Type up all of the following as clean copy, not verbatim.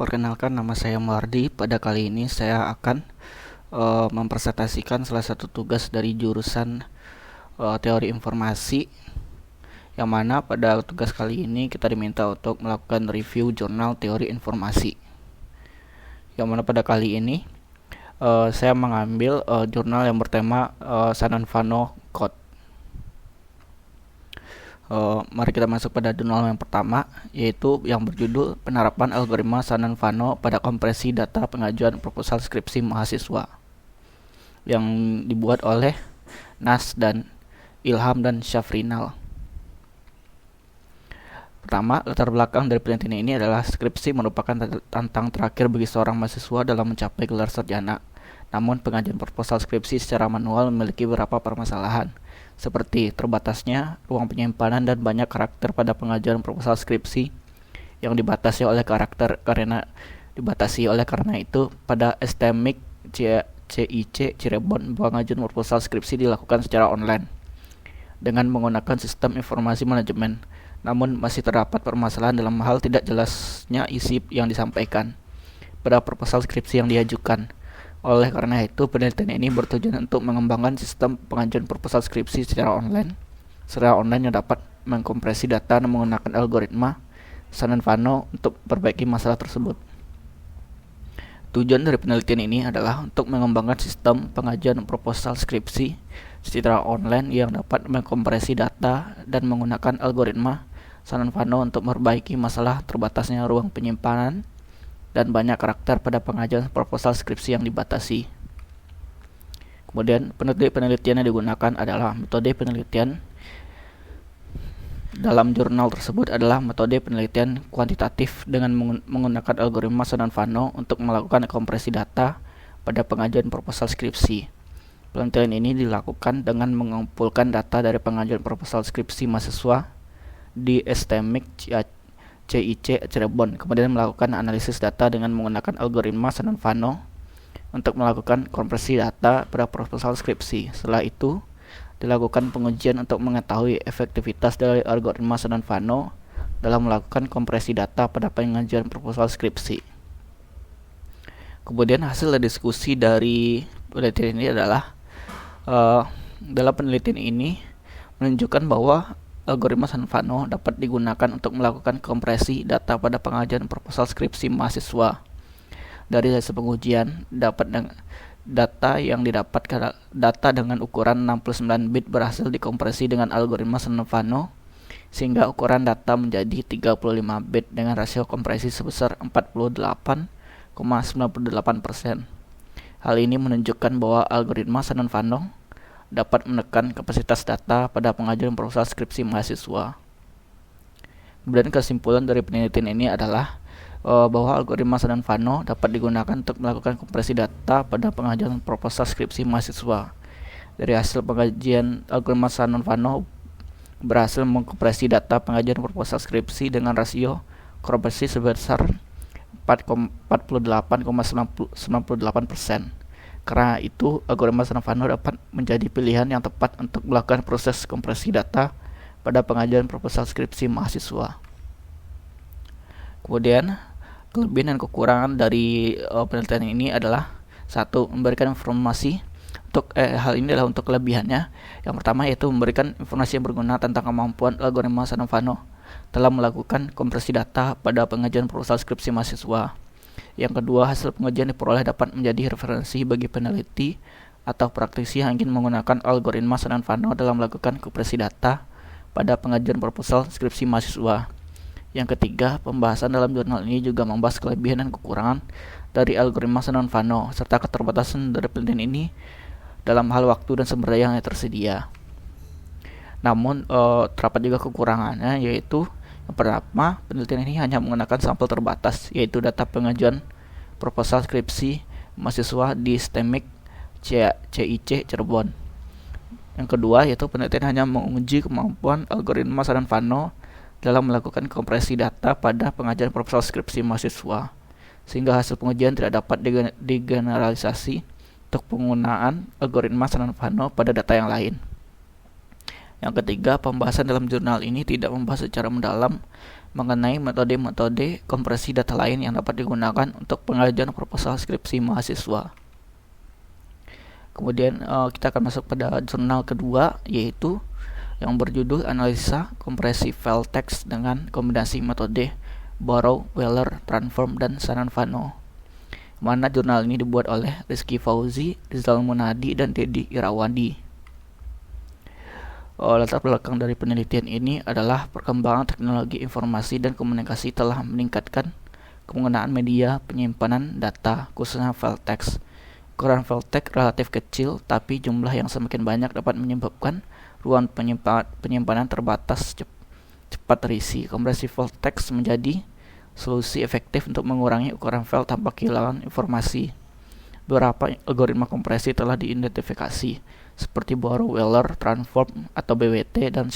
Perkenalkan, nama saya Mardi. Pada kali ini saya akan mempresentasikan salah satu tugas dari jurusan teori informasi, yang mana pada tugas kali ini kita diminta untuk melakukan review jurnal teori informasi. Yang mana pada kali ini saya mengambil jurnal yang bertema Sanan-Fano Code. Mari kita masuk pada jurnal yang pertama, yaitu yang berjudul Penerapan Algoritma Sanan-Fano pada Kompresi Data Pengajuan Proposal Skripsi Mahasiswa, yang dibuat oleh Nas dan Ilham dan Syafrinal. Pertama, latar belakang dari penelitian ini adalah skripsi merupakan tantang terakhir bagi seorang mahasiswa dalam mencapai gelar sarjana. Namun, pengajuan proposal skripsi secara manual memiliki beberapa permasalahan, seperti terbatasnya ruang penyimpanan dan banyak karakter pada pengajuan proposal skripsi yang dibatasi oleh karena itu pada STMIC CIC Cirebon pengajuan proposal skripsi dilakukan secara online dengan menggunakan sistem informasi manajemen. Namun masih terdapat permasalahan dalam hal tidak jelasnya isi yang disampaikan pada proposal skripsi yang diajukan. Oleh karena itu, penelitian ini bertujuan untuk mengembangkan sistem pengajuan proposal skripsi secara online yang dapat mengkompresi data dan menggunakan algoritma Sanan-Fano untuk memperbaiki masalah tersebut. Tujuan dari penelitian ini adalah untuk mengembangkan sistem pengajuan proposal skripsi secara online yang dapat mengkompresi data dan menggunakan algoritma Sanan-Fano untuk memperbaiki masalah terbatasnya ruang penyimpanan dan banyak karakter pada pengajuan proposal skripsi yang dibatasi. Kemudian penelitian yang digunakan adalah metode penelitian dalam jurnal tersebut adalah metode penelitian kuantitatif dengan menggunakan algoritma Sanan-Fano untuk melakukan kompresi data pada pengajuan proposal skripsi. Penelitian ini dilakukan dengan mengumpulkan data dari pengajuan proposal skripsi mahasiswa di STMIC CIC Cirebon, kemudian melakukan analisis data dengan menggunakan algoritma Sanan-Fano untuk melakukan kompresi data pada proposal skripsi. Setelah itu, dilakukan pengujian untuk mengetahui efektivitas dari algoritma Sanan-Fano dalam melakukan kompresi data pada pengajuan proposal skripsi. Kemudian hasil diskusi dari penelitian ini adalah dalam penelitian ini menunjukkan bahwa algoritma Sanan-Fano dapat digunakan untuk melakukan kompresi data pada pengajuan proposal skripsi mahasiswa. Dari hasil pengujian, data yang didapatkan data dengan ukuran 69 bit berhasil dikompresi dengan algoritma Sanan-Fano sehingga ukuran data menjadi 35 bit dengan rasio kompresi sebesar 48,98%. Hal ini menunjukkan bahwa algoritma Sanan-Fano dapat menekan kapasitas data pada pengajuan proposal skripsi mahasiswa. Kemudian kesimpulan dari penelitian ini adalah bahwa algoritma Sanan-Fano dapat digunakan untuk melakukan kompresi data pada pengajuan proposal skripsi mahasiswa. Dari hasil pengajian, algoritma Sanan-Fano berhasil mengkompresi data pengajuan proposal skripsi dengan rasio kompresi sebesar 48,98%. Karena itu, algoritma Sanan-Fano dapat menjadi pilihan yang tepat untuk melakukan proses kompresi data pada pengajuan proposal skripsi mahasiswa. Kemudian, kelebihan dan kekurangan dari penelitian ini adalah: 1. Memberikan informasi hal ini adalah untuk kelebihannya. Yang pertama yaitu memberikan informasi yang berguna tentang kemampuan algoritma Sanan-Fano dalam melakukan kompresi data pada pengajuan proposal skripsi mahasiswa. Yang kedua, hasil pengujian diperoleh dapat menjadi referensi bagi peneliti atau praktisi yang ingin menggunakan algoritma Sanan-Fano dalam melakukan kompresi data pada pengajuan proposal skripsi mahasiswa. Yang ketiga, pembahasan dalam jurnal ini juga membahas kelebihan dan kekurangan dari algoritma Sanan-Fano serta keterbatasan dari penelitian ini dalam hal waktu dan sumber daya yang tersedia. Namun, terdapat juga kekurangannya, yaitu yang pertama, penelitian ini hanya menggunakan sampel terbatas, yaitu data pengajuan proposal skripsi mahasiswa di STMIC CIC Cirebon. Yang kedua, yaitu penelitian hanya menguji kemampuan algoritma Sanan-Fano dalam melakukan kompresi data pada pengajuan proposal skripsi mahasiswa, sehingga hasil pengujian tidak dapat digeneralisasi untuk penggunaan algoritma Sanan-Fano pada data yang lain. Yang ketiga, pembahasan dalam jurnal ini tidak membahas secara mendalam mengenai metode-metode kompresi data lain yang dapat digunakan untuk pengajuan proposal skripsi mahasiswa. Kemudian kita akan masuk pada jurnal kedua, yaitu yang berjudul Analisa Kompresi File Text dengan Kombinasi Metode Borrow, Weller, Transform, dan Sanan-Vano. Mana jurnal ini dibuat oleh Rizky Fauzi, Rizal Munadi, dan Dedi Irawadi. Latar belakang dari penelitian ini adalah perkembangan teknologi informasi dan komunikasi telah meningkatkan penggunaan media penyimpanan data, khususnya file text. Ukuran file text relatif kecil, tapi jumlah yang semakin banyak dapat menyebabkan ruang penyimpanan terbatas cepat terisi. Kompresi file text menjadi solusi efektif untuk mengurangi ukuran file tanpa kehilangan informasi. Beberapa algoritma kompresi telah diidentifikasi, seperti Borrow, Weller, Transform atau BWT, dan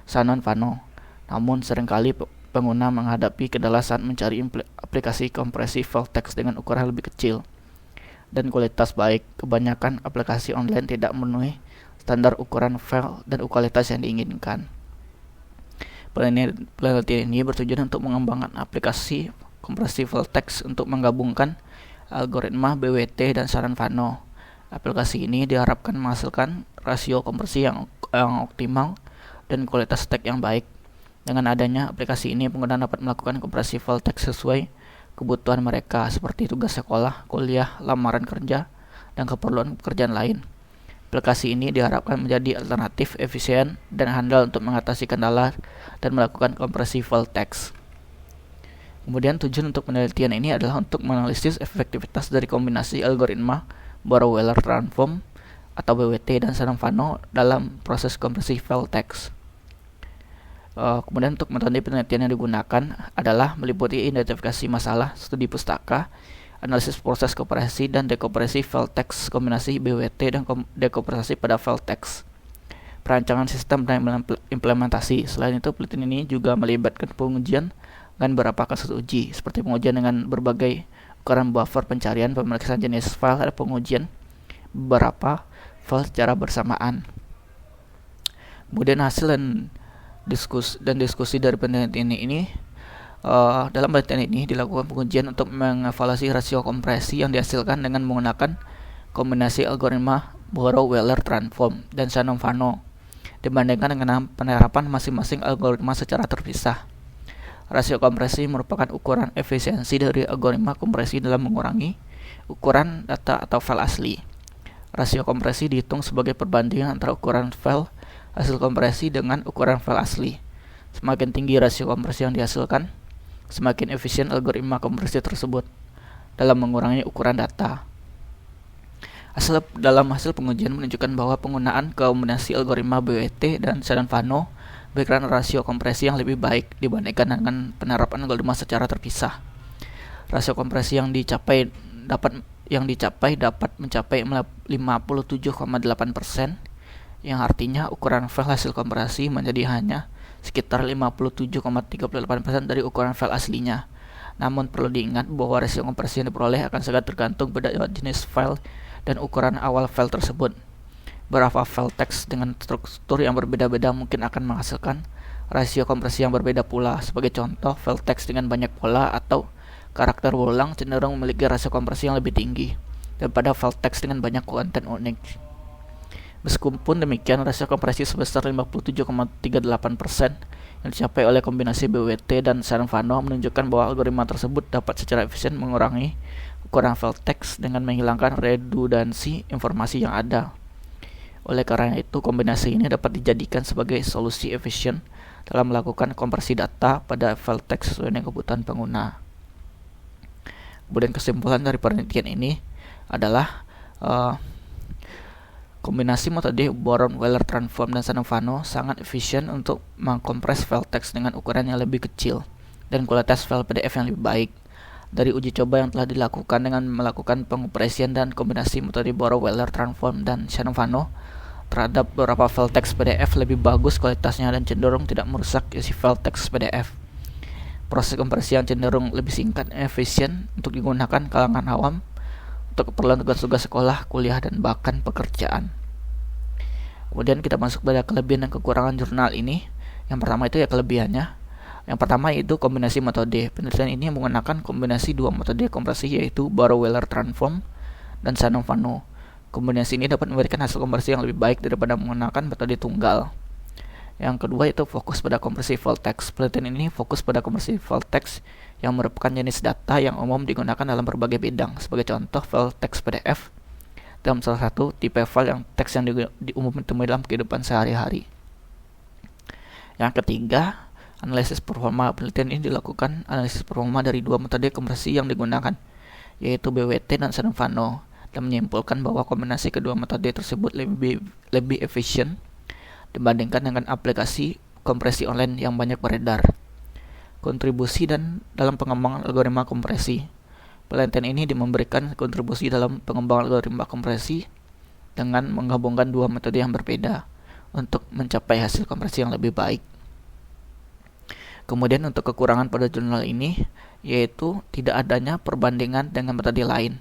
Sanan-Vano. Namun seringkali pengguna menghadapi kendala saat mencari aplikasi kompresi file text dengan ukuran lebih kecil dan kualitas baik. Kebanyakan aplikasi online tidak memenuhi standar ukuran file dan kualitas yang diinginkan. Penelitian ini bertujuan untuk mengembangkan aplikasi kompresi file text untuk menggabungkan algoritma BWT dan Sanan-Vano. Aplikasi ini diharapkan menghasilkan rasio kompresi yang optimal dan kualitas teks yang baik. Dengan adanya aplikasi ini, pengguna dapat melakukan kompresi file teks sesuai kebutuhan mereka, seperti tugas sekolah, kuliah, lamaran kerja, dan keperluan pekerjaan lain. Aplikasi ini diharapkan menjadi alternatif efisien dan handal untuk mengatasi kendala dan melakukan kompresi file teks. Kemudian tujuan untuk penelitian ini adalah untuk menganalisis efektivitas dari kombinasi algoritma Borrow, Weller, Transform atau BWT dan Sanan-Vano dalam proses kompresi file text. Kemudian untuk metode penelitian yang digunakan adalah meliputi identifikasi masalah, studi pustaka, analisis proses kompresi dan dekompresi file text, kombinasi BWT dan dekompresi pada file text, perancangan sistem dan implementasi. Selain itu, penelitian ini juga melibatkan pengujian dengan beberapa kasus uji, seperti pengujian dengan berbagai ukuran buffer pencarian, pemeriksaan jenis file, dan pengujian beberapa file secara bersamaan. Kemudian hasil dan diskusi dari penelitian ini dalam penelitian ini dilakukan pengujian untuk mengevaluasi rasio kompresi yang dihasilkan dengan menggunakan kombinasi algoritma Borrow, Weller, Transform, dan Sanan-Vano dibandingkan dengan penerapan masing-masing algoritma secara terpisah. Rasio kompresi merupakan ukuran efisiensi dari algoritma kompresi dalam mengurangi ukuran data atau file asli. Rasio kompresi dihitung sebagai perbandingan antara ukuran file hasil kompresi dengan ukuran file asli. Semakin tinggi rasio kompresi yang dihasilkan, semakin efisien algoritma kompresi tersebut dalam mengurangi ukuran data. Dalam hasil pengujian menunjukkan bahwa penggunaan kombinasi algoritma BWT dan Sanan-Vano memberikan rasio kompresi yang lebih baik dibandingkan dengan penerapan algoritma secara terpisah. Rasio kompresi yang dicapai dapat mencapai 57,8%, yang artinya ukuran file hasil kompresi menjadi hanya sekitar 57,38% dari ukuran file aslinya. Namun perlu diingat bahwa rasio kompresi yang diperoleh akan sangat tergantung pada jenis file dan ukuran awal file tersebut. Beberapa file text dengan struktur yang berbeda-beda mungkin akan menghasilkan rasio kompresi yang berbeda pula. Sebagai contoh, file text dengan banyak pola atau karakter berulang cenderung memiliki rasio kompresi yang lebih tinggi daripada file text dengan banyak konten unik. Meskipun demikian, rasio kompresi sebesar 57,38% yang dicapai oleh kombinasi BWT dan Sanan-Vano menunjukkan bahwa algoritma tersebut dapat secara efisien mengurangi ukuran file text dengan menghilangkan redundansi informasi yang ada. Oleh karena itu, kombinasi ini dapat dijadikan sebagai solusi efisien dalam melakukan kompresi data pada file text sesuai dengan kebutuhan pengguna. Kemudian kesimpulan dari penelitian ini adalah kombinasi metode Borrow, Weller, Transform, dan Sanan-Vano sangat efisien untuk mengkompres file text dengan ukuran yang lebih kecil dan kualitas file PDF yang lebih baik. Dari uji coba yang telah dilakukan dengan melakukan pengkompresian dan kombinasi metode Borrow, Weller, Transform, dan Sanan-Vano terhadap beberapa file text PDF lebih bagus kualitasnya dan cenderung tidak merusak isi file text PDF. Proses kompresi yang cenderung lebih singkat dan efisien untuk digunakan kalangan awam untuk keperluan tugas-tugas sekolah, kuliah, dan bahkan pekerjaan. Kemudian kita masuk pada kelebihan dan kekurangan jurnal ini. Yang pertama itu ya kelebihannya. Yang pertama yaitu kombinasi metode. Penelitian ini menggunakan kombinasi dua metode kompresi yaitu Barrow-Wheeler transform dan Shannon-Fano. Kombinasi ini dapat memberikan hasil kompresi yang lebih baik daripada menggunakan metode tunggal. Yang kedua itu fokus pada kompresi full text. Penelitian ini fokus pada kompresi full text yang merupakan jenis data yang umum digunakan dalam berbagai bidang. Sebagai contoh, full text PDF dalam salah satu tipe file yang teks yang umumnya ditemui dalam kehidupan sehari-hari. Yang ketiga, analisis performa. Penelitian ini dilakukan analisis performa dari dua metode kompresi yang digunakan, yaitu BWT dan Shannon-Fano, dan menyimpulkan bahwa kombinasi kedua metode tersebut lebih efisien dibandingkan dengan aplikasi kompresi online yang banyak beredar. Kontribusi dan dalam pengembangan algoritma kompresi. Penelitian ini memberikan kontribusi dalam pengembangan algoritma kompresi dengan menggabungkan dua metode yang berbeda untuk mencapai hasil kompresi yang lebih baik. Kemudian untuk kekurangan pada jurnal ini yaitu tidak adanya perbandingan dengan metode lain.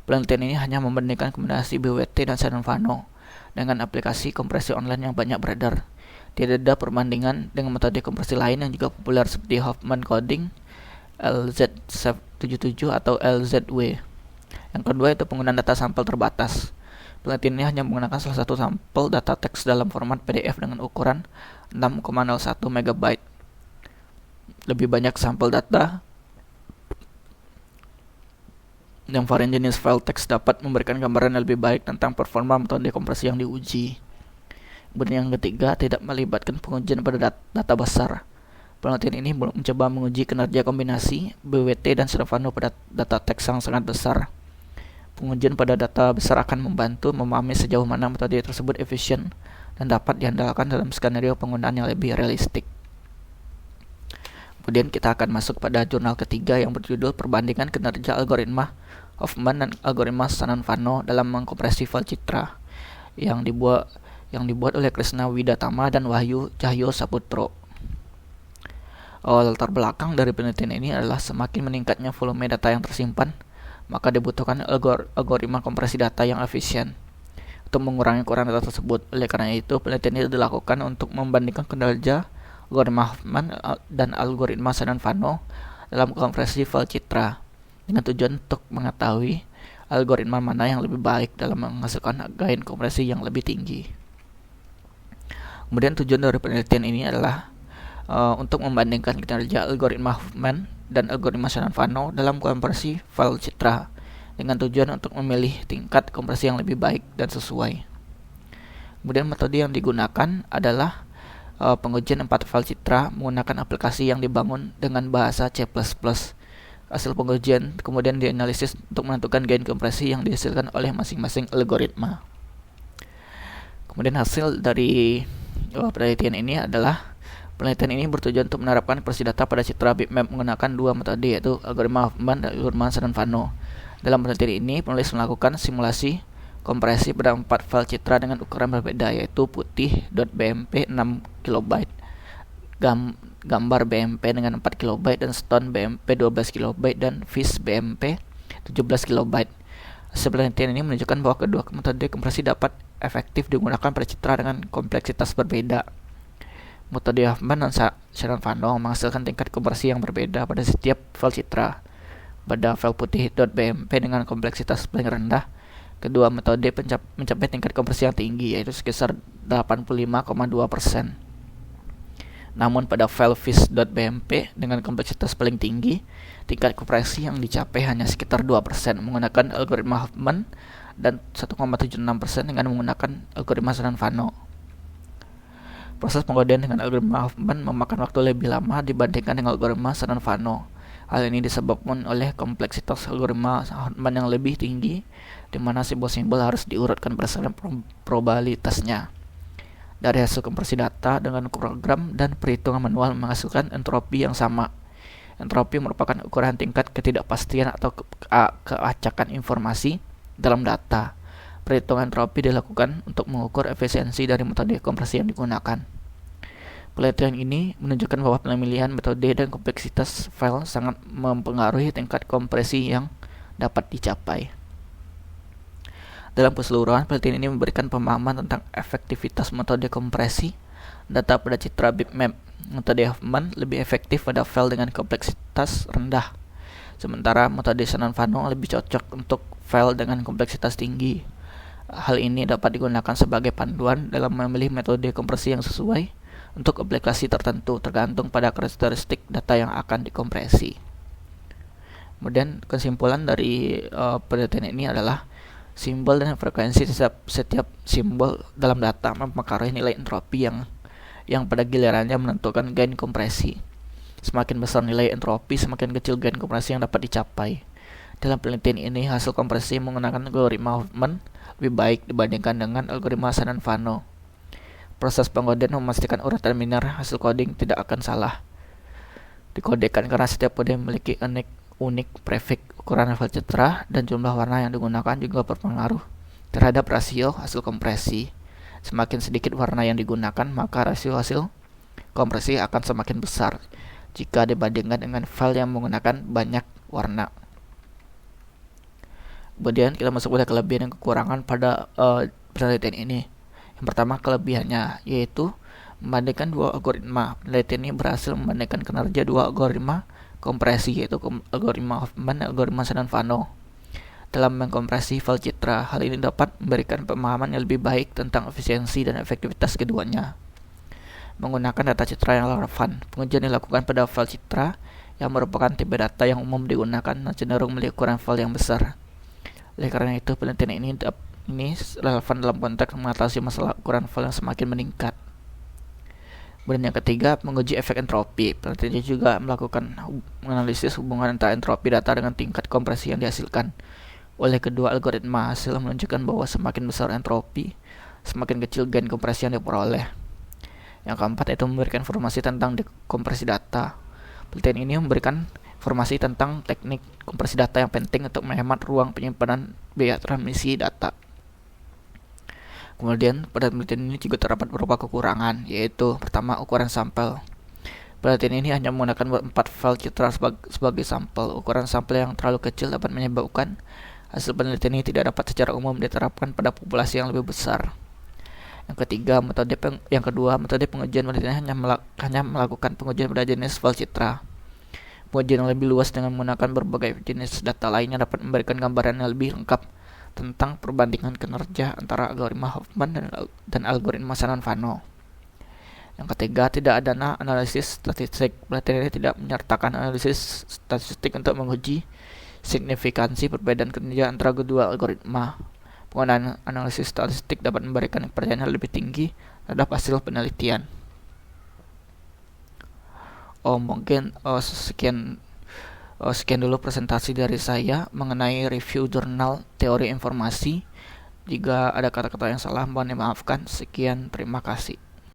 Penelitian ini hanya membandingkan kombinasi BWT dan Shannon-Fano dengan aplikasi kompresi online yang banyak beredar. Tidak ada perbandingan dengan metode kompresi lain yang juga populer seperti Huffman Coding, LZ77 atau LZW. Yang kedua itu penggunaan data sampel terbatas. Penelitian ini hanya menggunakan salah satu sampel data teks dalam format PDF dengan ukuran 6,01 MB. Lebih banyak sampel data yang varian jenis file teks dapat memberikan gambaran yang lebih baik tentang performa metode kompresi yang diuji. Kemudian yang ketiga, tidak melibatkan pengujian pada data besar. Penelitian ini mencoba menguji kinerja kombinasi BWT dan Shannon-Fano pada data teks yang sangat besar. Pengujian pada data besar akan membantu memahami sejauh mana metode tersebut efisien dan dapat diandalkan dalam skenario penggunaan yang lebih realistik. Kemudian kita akan masuk pada jurnal ketiga yang berjudul Perbandingan Kinerja Algoritma Huffman dan Algoritma Shannon-Fano dalam mengkompresi file citra yang dibuat oleh Krishna Widatama dan Wahyu Cahyo Saputro. Latar belakang dari penelitian ini adalah semakin meningkatnya volume data yang tersimpan, maka dibutuhkan algoritma kompresi data yang efisien untuk mengurangi ukuran data tersebut. Oleh karena itu, penelitian ini dilakukan untuk membandingkan kinerja algoritma Huffman dan algoritma Shannon-Fano dalam kompresi file citra dengan tujuan untuk mengetahui algoritma mana yang lebih baik dalam menghasilkan gain kompresi yang lebih tinggi. Kemudian tujuan dari penelitian ini adalah untuk membandingkan kinerja algoritma Huffman dan algoritma Shannon-Fano dalam kompresi file citra dengan tujuan untuk memilih tingkat kompresi yang lebih baik dan sesuai. Kemudian metode yang digunakan adalah pengujian 4 file citra menggunakan aplikasi yang dibangun dengan bahasa C++. Hasil pengujian kemudian dianalisis untuk menentukan gain kompresi yang dihasilkan oleh masing-masing algoritma. Kemudian hasil dari penelitian ini adalah penelitian ini bertujuan untuk menerapkan kompresi data pada citra bitmap menggunakan dua metode yaitu algoritma Huffman dan algoritma Shannon-Fano. Dalam penelitian ini, penulis melakukan simulasi kompresi pada 4 file citra dengan ukuran berbeda yaitu putih.bmp 6 KB, gambar BMP dengan 4 KB dan stone BMP 12 KB dan fish BMP 17 KB. Hasil penelitian ini menunjukkan bahwa kedua metode kompresi dapat efektif digunakan pada citra dengan kompleksitas berbeda. Metode Huffman dan Shannon-Fano menghasilkan tingkat kompresi yang berbeda pada setiap file citra. Pada file putih.bmp dengan kompleksitas paling rendah, kedua metode mencapai tingkat kompresi yang tinggi yaitu sekitar 85,2%. Namun pada file fish.bmp dengan kompleksitas paling tinggi, tingkat kompresi yang dicapai hanya sekitar 2% menggunakan algoritma Huffman dan 1,76% dengan menggunakan algoritma Shannon-Fano. Proses pengujian dengan algoritma Huffman memakan waktu lebih lama dibandingkan dengan algoritma Shannon-Fano. Hal ini disebabkan oleh kompleksitas algoritma Huffman yang lebih tinggi, di mana simbol-simbol harus diurutkan berdasarkan probabilitasnya. Dari hasil kompresi data dengan program dan perhitungan manual menghasilkan entropi yang sama. Entropi merupakan ukuran tingkat ketidakpastian atau keacakan informasi dalam data. Perhitungan entropi dilakukan untuk mengukur efisiensi dari metode kompresi yang digunakan. Penelitian ini menunjukkan bahwa pemilihan metode dan kompleksitas file sangat mempengaruhi tingkat kompresi yang dapat dicapai. Dalam keseluruhan, penelitian ini memberikan pemahaman tentang efektivitas metode kompresi data pada citra bitmap Metode Huffman lebih efektif pada file dengan kompleksitas rendah, sementara metode Shannon-Fano lebih cocok untuk file dengan kompleksitas tinggi. Hal ini dapat digunakan sebagai panduan dalam memilih metode kompresi yang sesuai untuk aplikasi tertentu tergantung pada karakteristik data yang akan dikompresi. Kemudian kesimpulan dari penelitian ini adalah simbol dan frekuensi setiap simbol dalam data mempengaruhi nilai entropi yang pada gilirannya menentukan gain kompresi. Semakin besar nilai entropi, semakin kecil gain kompresi yang dapat dicapai. Dalam penelitian ini, hasil kompresi menggunakan algoritma Huffman lebih baik dibandingkan dengan algoritma Shannon-Fano. Proses pengkodean memastikan uratan biner hasil coding tidak akan salah dikodekan karena setiap kode memiliki unik prefix, ukuran level citra, dan jumlah warna yang digunakan juga berpengaruh terhadap rasio hasil kompresi. Semakin sedikit warna yang digunakan, maka rasio hasil kompresi akan semakin besar jika dibandingkan dengan file yang menggunakan banyak warna. Kemudian kita masuk pada kelebihan dan kekurangan pada penelitian ini. Yang pertama, kelebihannya yaitu membandingkan dua algoritma. Penelitian ini berhasil membandingkan kinerja dua algoritma kompresi, yaitu algoritma Huffman dan algoritma Shannon-Fano dalam mengkompresi file citra. Hal ini dapat memberikan pemahaman yang lebih baik tentang efisiensi dan efektivitas keduanya. Menggunakan data citra yang relevan, pengujian dilakukan pada file citra yang merupakan tipe data yang umum digunakan dan cenderung memiliki ukuran file yang besar. Oleh karena itu, penelitian ini relevan dalam konteks mengatasi masalah ukuran file yang semakin meningkat. Kemudian yang ketiga, menguji efek entropi. Penelitian juga melakukan analisis hubungan antara entropi data dengan tingkat kompresi yang dihasilkan oleh kedua algoritma. Hasil menunjukkan bahwa semakin besar entropi, semakin kecil gain kompresi yang diperoleh. Yang keempat, itu memberikan informasi tentang dekompresi data. Penelitian ini memberikan informasi tentang teknik kompresi data yang penting untuk menghemat ruang penyimpanan biaya transmisi data. Kemudian pada penelitian ini juga terdapat beberapa kekurangan, yaitu pertama, ukuran sampel. Penelitian ini hanya menggunakan 4 file citra sebagai sampel. Ukuran sampel yang terlalu kecil dapat menyebabkan hasil penelitian ini tidak dapat secara umum diterapkan pada populasi yang lebih besar. Yang kedua, metode pengujian penelitian hanya melakukan pengujian pada jenis file citra. Pengujian yang lebih luas dengan menggunakan berbagai jenis data lainnya dapat memberikan gambaran yang lebih lengkap tentang perbandingan kinerja antara algoritma Huffman dan algoritma Shannon-Fano. Yang ketiga, tidak ada analisis statistik. Penelitian ini tidak menyertakan analisis statistik untuk menguji signifikansi perbedaan kinerja antara kedua algoritma. Penggunaan analisis statistik dapat memberikan kepercayaan lebih tinggi terhadap hasil penelitian. Sekian dulu presentasi dari saya mengenai review jurnal teori informasi. Jika ada kata-kata yang salah, mohon dimaafkan. Sekian, terima kasih.